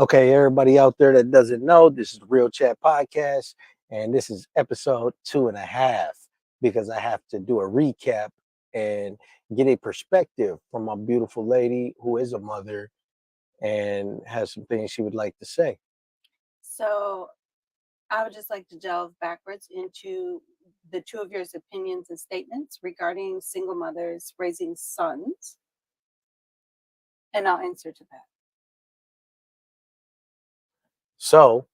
Okay, everybody out there that doesn't know, this is the Real Chat Podcast, and this is episode 2.5 because I have to do a recap and get a perspective from my beautiful lady who is a mother and has some things she would like to say. So I would just like to delve backwards into the two of your opinions and statements regarding single mothers raising sons, and I'll answer to that. So,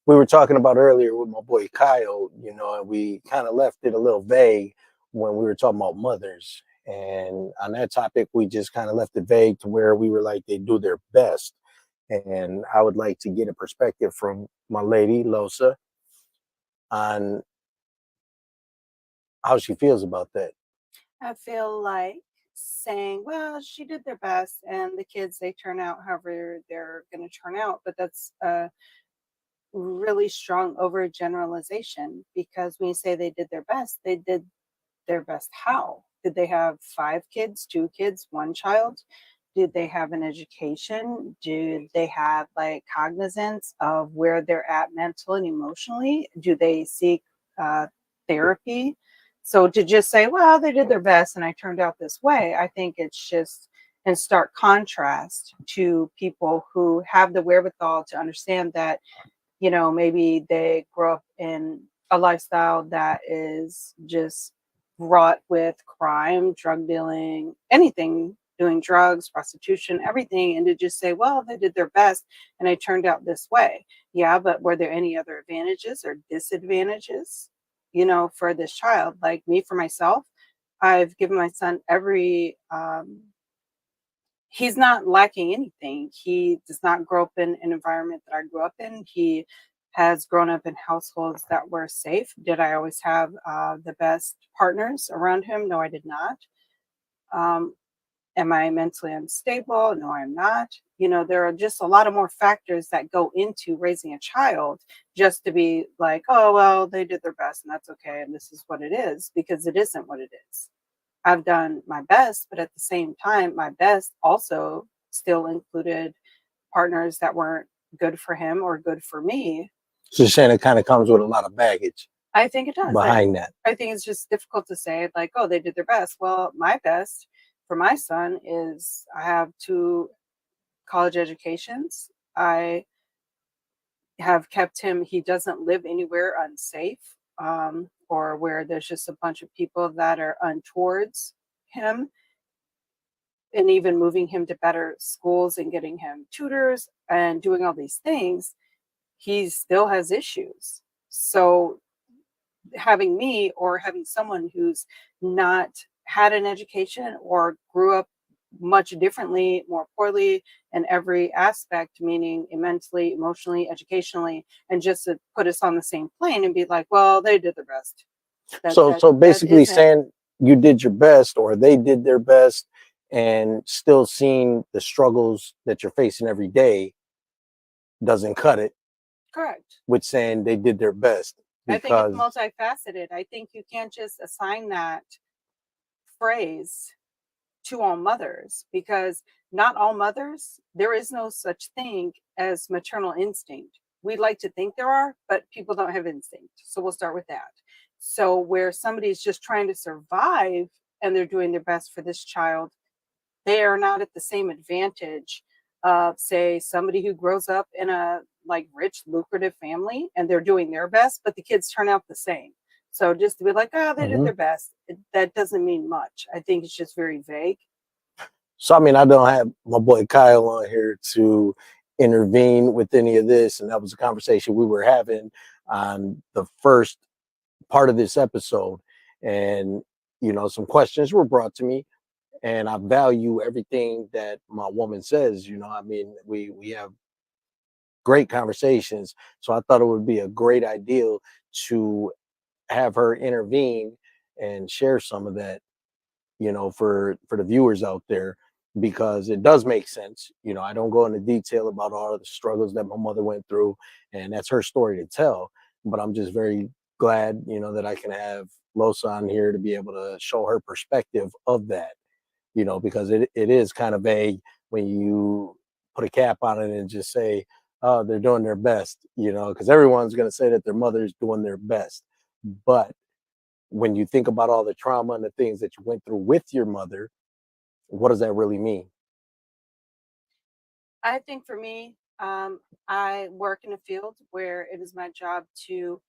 we were talking about earlier with my boy Kyle, and we kind of left it a little vague when we were talking about mothers. And on that topic, we just kind of left it vague to where we were like, they do their best. And I would like to get a perspective from my lady, Losa, on how she feels about that. I feel like saying, well, she did their best, and the kids, they turn out however they're going to turn out. But that's a really strong overgeneralization, because when you say they did their best, they did their best how? Did they have 5 kids, 2 kids, 1 child? Did they have an education? Did they have like cognizance of where they're at mentally and emotionally? Do they seek therapy? So to just say, well, they did their best and I turned out this way, I think it's just in stark contrast to people who have the wherewithal to understand that, maybe they grow up in a lifestyle that is just wrought with crime, drug dealing, anything, doing drugs, prostitution, everything, and to just say, well, they did their best and it turned out this way. Yeah, but were there any other advantages or disadvantages, for this child? Like me, for myself, I've given my son every he's not lacking anything. He does not grow up in an environment that I grew up in. He has grown up in households that were safe. Did I always have the best partners around him? No, I did not. Um, am I mentally unstable? No, I'm not. There are just a lot of more factors that go into raising a child, just to be like, oh, well, they did their best and that's okay. And this is what it is, because it isn't what it is. I've done my best, but at the same time, my best also still included partners that weren't good for him or good for me. So, saying it kind of comes with a lot of baggage I think it does. behind that. I think it's just difficult to say, like, oh, they did their best. Well, my best for my son is I have 2 college educations. I have kept him, he doesn't live anywhere unsafe, or where there's just a bunch of people that are untowards him, and even moving him to better schools and getting him tutors and doing all these things, he still has issues. So having me, or having someone who's not had an education or grew up much differently, more poorly in every aspect, meaning mentally, emotionally, educationally, and just to put us on the same plane and be like, well, they did their best. So That basically isn't saying you did your best or they did their best and still seeing the struggles that you're facing every day doesn't cut it correct. with saying they did their best I think it's because multifaceted. I think you can't just assign that phrase to all mothers, because not all mothers, there is no such thing as maternal instinct. We like to think there are, but people don't have instinct. So we'll start with that. So where somebody's just trying to survive and they're doing their best for this child, they are not at the same advantage of, say, somebody who grows up in a like rich, lucrative family and they're doing their best, but the kids turn out the same. So just to be like, oh, they did Mhm. their best, that doesn't mean much. I think it's just very vague. So I mean I don't have my boy Kyle on here to intervene with any of this, and that was a conversation we were having on the first part of this episode, and some questions were brought to me, and I value everything that my woman says. I mean, we have great conversations, so I thought it would be a great idea to have her intervene and share some of that, for the viewers out there, because it does make sense. I don't go into detail about all of the struggles that my mother went through, and that's her story to tell. But I'm just very glad, that I can have Losa on here to be able to show her perspective of that, because it is kind of vague when you put a cap on it and just say, oh, they're doing their best, because everyone's going to say that their mother's doing their best. But when you think about all the trauma and the things that you went through with your mother, what does that really mean? I think for me, I work in a field where it is my job to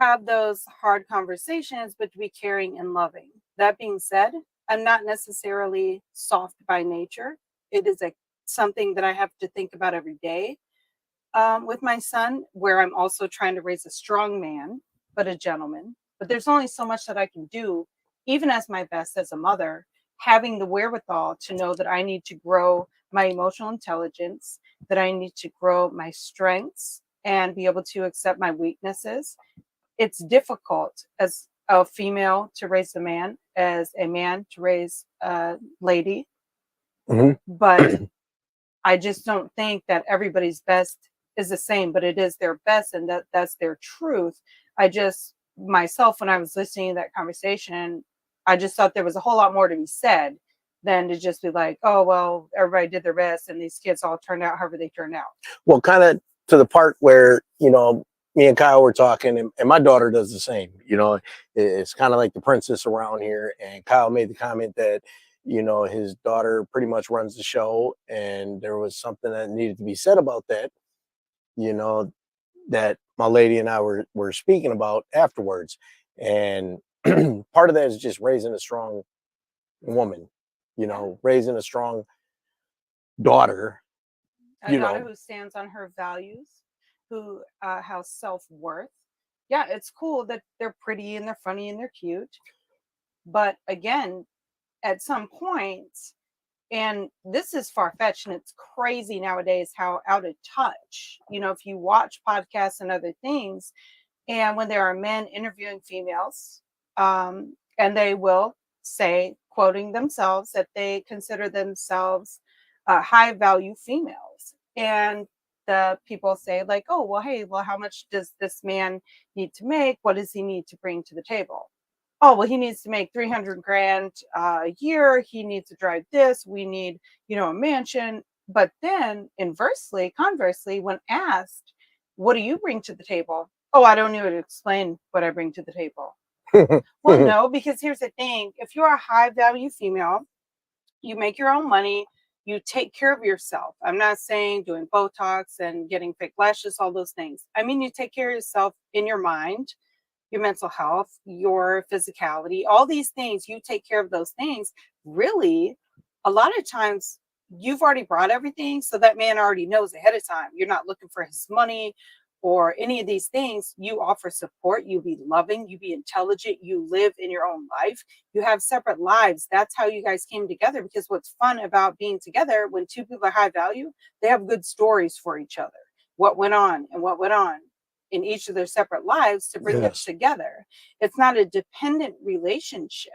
have those hard conversations, but to be caring and loving. That being said, I'm not necessarily soft by nature. It is something that I have to think about every day with my son, where I'm also trying to raise a strong man, but a gentleman. But there's only so much that I can do, even as my best as a mother, having the wherewithal to know that I need to grow my emotional intelligence, that I need to grow my strengths and be able to accept my weaknesses. It's difficult as a female to raise a man, as a man to raise a lady, Hmm. but I just don't think that everybody's best is the same, but it is their best and that's their truth. I just myself when I was listening to that conversation, I just thought there was a whole lot more to be said than to just be like, oh well, everybody did their best and these kids all turned out however they turned out. Well, kind of to the part where, me and Kyle were talking, and my daughter does the same. It's kind of like the princess around here. And Kyle made the comment that, his daughter pretty much runs the show. And there was something that needed to be said about that, you know, that my lady and I were speaking about afterwards. And part of that is just raising a strong woman, Yeah. raising a strong daughter, A you daughter know. who stands on her values, who has self-worth. Yeah, it's cool that they're pretty and they're funny and they're cute. But again, at some point, and this is far-fetched and it's crazy nowadays how out of touch, if you watch podcasts and other things, and when there are men interviewing females, and they will say, quoting themselves, that they consider themselves high value females. And the people say, like, oh, well, hey, well, how much does this man need to make? What does he need to bring to the table? Oh, well, he needs to make 300 grand a year. He needs to drive this. We need, a mansion. But then conversely, when asked, what do you bring to the table? Oh, I don't need to explain what I bring to the table. Well, no, because here's the thing. If you're a high value female, you make your own money, you take care of yourself. I'm not saying doing Botox and getting fake lashes, all those things. I mean, you take care of yourself in your mind, your mental health, your physicality, all these things, you take care of those things. Really, a lot of times you've already brought everything. So that man already knows ahead of time. You're not looking for his money or any of these things. You offer support, you be loving, you be intelligent, you live in your own life, you have separate lives. That's how you guys came together. Because what's fun about being together when two people are high value, they have good stories for each other. What went on and what went on in each of their separate lives to bring it Yes. together. It's not a dependent relationship.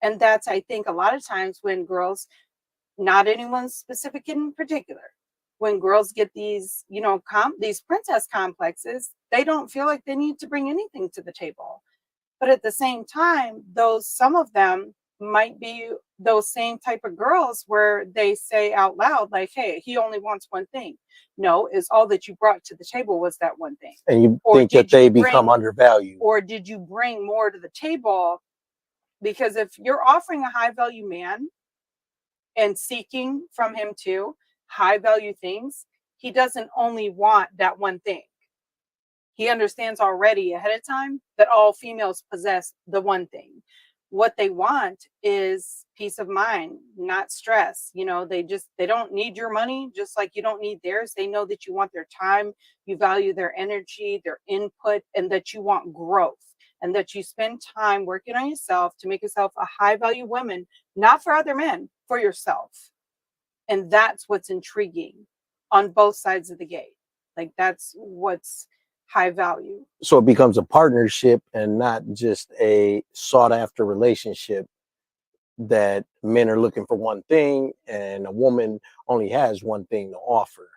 And that's, I think, a lot of times when girls, not anyone specific in particular, when girls get these, these princess complexes, they don't feel like they need to bring anything to the table. But at the same time, some of them might be those same type of girls where they say out loud, like, hey, he only wants one thing. No, is all that you brought to the table was that one thing. And you Or think that did they you become bring, undervalued. or did you bring more to the table? Because if you're offering a high value man and seeking from him too high value things, he doesn't only want that one thing. He understands already ahead of time that all females possess the one thing. What they want is peace of mind, not stress. They don't need your money, just like you don't need theirs. They know that you want their time, you value their energy, their input, and that you want growth, and that you spend time working on yourself to make yourself a high value woman, not for other men, for yourself. And that's what's intriguing on both sides of the gate. Like, that's what's high value. So it becomes a partnership and not just a sought after relationship that men are looking for one thing and a woman only has one thing to offer.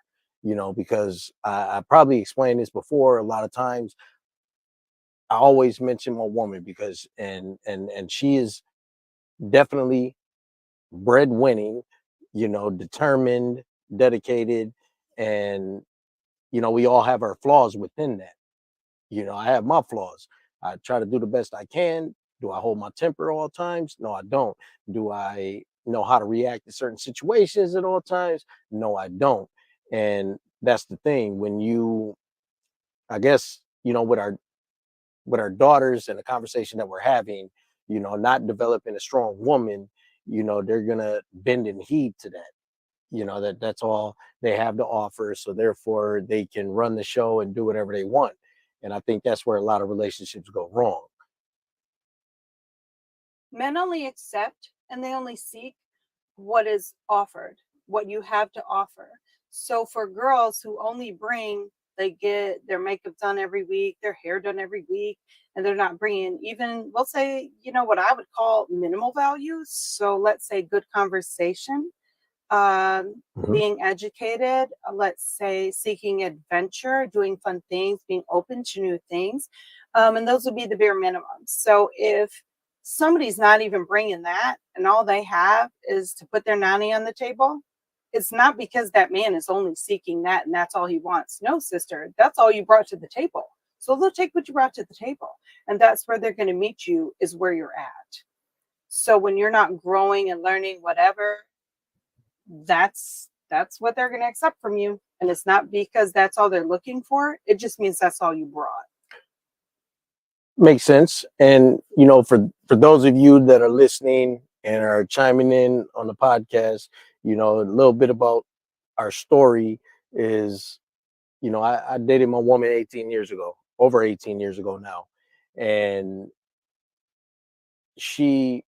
Because I probably explained this before. A lot of times I always mention my woman because and she is definitely breadwinning, determined, dedicated, and we all have our flaws within that. I have my flaws. I try to do the best I can. Do I hold my temper all times? No, I don't. Do I know how to react to certain situations at all times? No, I don't. And that's the thing. When I guess, with our daughters and the conversation that we're having, not developing a strong woman, they're gonna bend and heed to that. That's all they have to offer, so therefore they can run the show and do whatever they want. And I think that's where a lot of relationships go wrong. Men only accept and they only seek what is offered, what you have to offer. So for girls who only bring, they get their makeup done every week, their hair done every week, and they're not bringing even, we'll say, what I would call minimal values. So let's say good conversation, Mhm. being educated, let's say seeking adventure, doing fun things, being open to new things. And those would be the bare minimums. So if somebody's not even bringing that and all they have is to put their nanny on the table, it's not because that man is only seeking that and that's all he wants. No, sister, that's all you brought to the table. So they'll take what you brought to the table. And that's where they're going to meet you, is where you're at. So when you're not growing and learning whatever, that's what they're going to accept from you. And it's not because that's all they're looking for. It just means that's all you brought. Makes sense. And for those of you that are listening and are chiming in on the podcast, a little bit about our story is, I dated my woman 18 years ago, over 18 years ago now. And she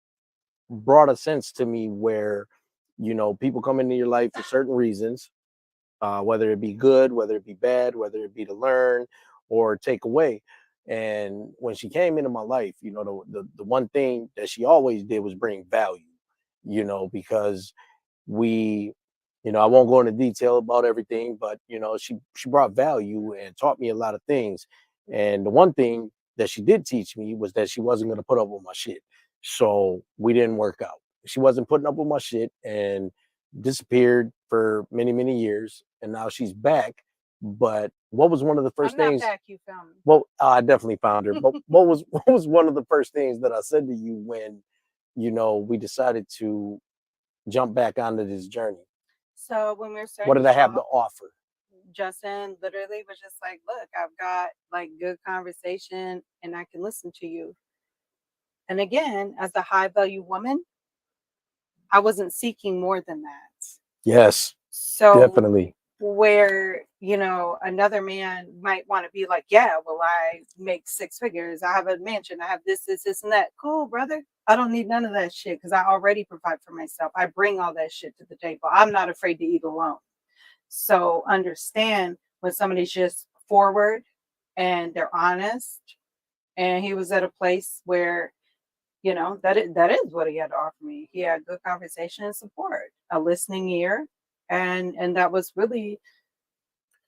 brought a sense to me where, people come into your life for certain reasons, whether it be good, whether it be bad, whether it be to learn or take away. And when she came into my life, the one thing that she always did was bring value, because we, I won't go into detail about everything, but she brought value and taught me a lot of things. And the one thing that she did teach me was that she wasn't going to put up with my shit. So we didn't work out. She wasn't putting up with my shit and disappeared for many, many years. And now she's back. But what was one of the first I'm not things? back, you found me. Well, I definitely found her. But what was one of the first things that I said to you when, we decided to jump back onto this journey? So when we were starting What did I have to talk, offer? Justin literally was just like, look, I've got like good conversation and I can listen to you. And again, as a high value woman, I wasn't seeking more than that. Yes, So definitely. where, another man might want to be like, yeah, well, I make six figures. I have a mansion. I have this, and that. Cool, brother. I don't need none of that shit because I already provide for myself. I bring all that shit to the table. I'm not afraid to eat alone. So understand when somebody's just forward and they're honest. And he was at a place where, that is what he had to offer me. He had good conversation and support, a listening ear. And that was really,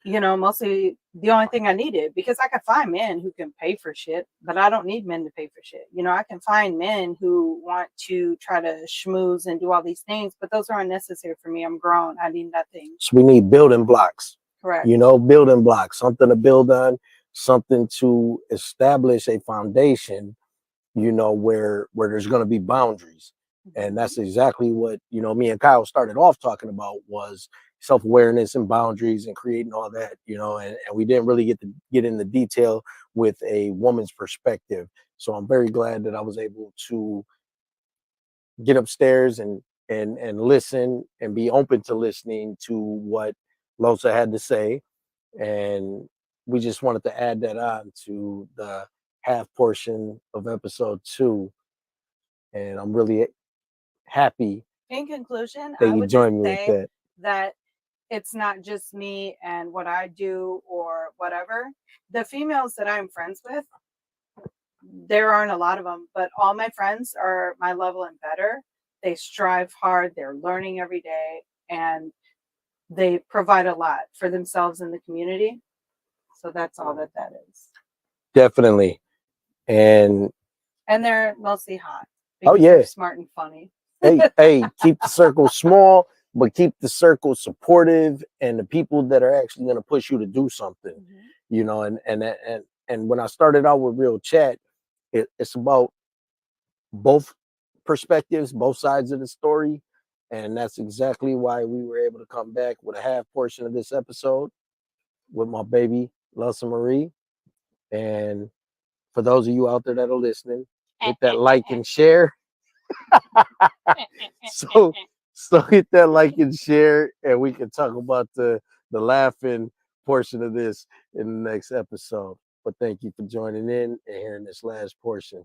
mostly the only thing I needed, because I could find men who can pay for shit, but I don't need men to pay for shit. I can find men who want to try to schmooze and do all these things, but those are unnecessary for me. I'm grown. I need nothing. So we need building blocks. Correct. Building blocks, something to build on, something to establish a foundation, where there's going to be boundaries. And that's exactly what, me and Kyle started off talking about, was self-awareness and boundaries and creating all that, and we didn't really get into detail with a woman's perspective. So I'm very glad that I was able to get upstairs and listen and be open to listening to what Losa had to say. And we just wanted to add that on to the half portion of episode 2. And I'm really happy In conclusion, that I you would just joined me with say that. that it's not just me and what I do or whatever. The females that I'm friends with, there aren't a lot of them, but all my friends are my level and better. They strive hard, they're learning every day, and they provide a lot for themselves in the community. So that's all that is. Definitely. And they're mostly hot oh because yeah, they're smart and funny. hey, keep the circle small, but keep the circle supportive and the people that are actually going to push you to do something, you know. And when I started out with Real Chat, it's about both perspectives, both sides of the story. And that's exactly why we were able to come back with a half portion of this episode with my baby, Losa Marie. And for those of you out there that are listening, hit that like and share. So so hit that like and share, and we can talk about the laughing portion of this in the next episode. But thank you for joining in and hearing this last portion.